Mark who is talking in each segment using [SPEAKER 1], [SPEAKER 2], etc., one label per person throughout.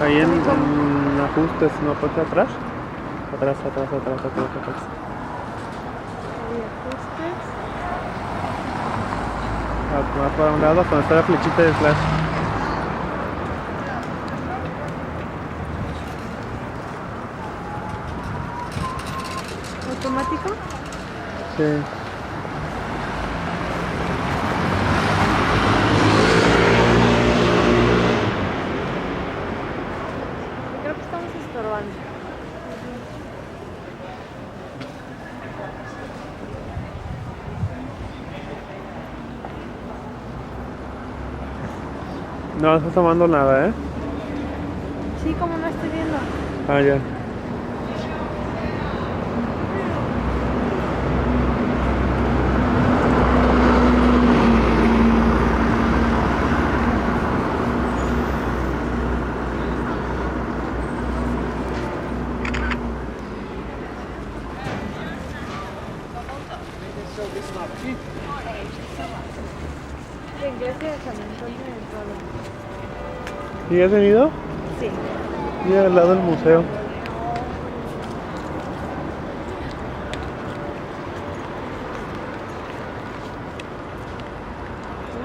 [SPEAKER 1] Ahí
[SPEAKER 2] ¿Cómo?
[SPEAKER 1] en ajustes, no, ponte atrás. Atrás, atrás, atrás, atrás, atrás.
[SPEAKER 2] Ahí, ajustes.
[SPEAKER 1] Más para un lado, cuando está la flechita de flash.
[SPEAKER 2] ¿Automático?
[SPEAKER 1] Sí.
[SPEAKER 2] Creo que estamos estorbando.
[SPEAKER 1] No estás tomando nada, ¿eh?
[SPEAKER 2] Sí, como no estoy viendo.
[SPEAKER 1] Ah, ya.
[SPEAKER 2] En Grecia de San Antonio del Polo.
[SPEAKER 1] ¿Y has venido?
[SPEAKER 2] Sí.
[SPEAKER 1] Y al lado del museo.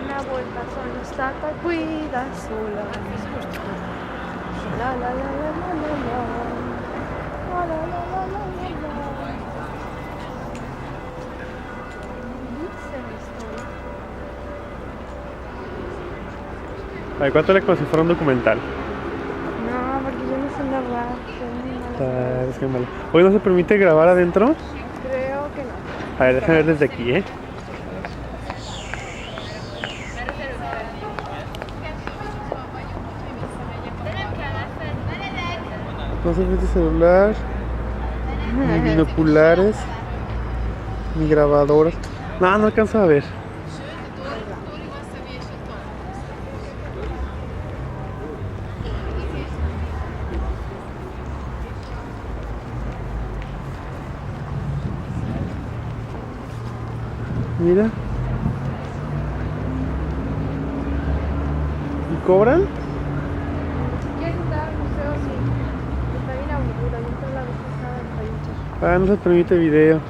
[SPEAKER 2] Una vuelta solo está cuida sola. La la la la la la la. La la la la la la la. Dice la historia.
[SPEAKER 1] A ver, cuéntale como si fuera un documental.
[SPEAKER 2] No, porque yo no sé narrar. Soy muy mala.
[SPEAKER 1] Es que malo. Hoy no se permite grabar adentro.
[SPEAKER 2] Creo que no.
[SPEAKER 1] A ver, déjame ver desde aquí, ¿eh? No se permite celular, ni binoculares, ni grabadoras. No, no alcanzo a ver. Mira. ¿Y cobran?
[SPEAKER 2] ¿Quieres entrar al museo? Sí. Está bien aburrido. Yo entro la vez pasada en Payucha.
[SPEAKER 1] Ah, no se permite video.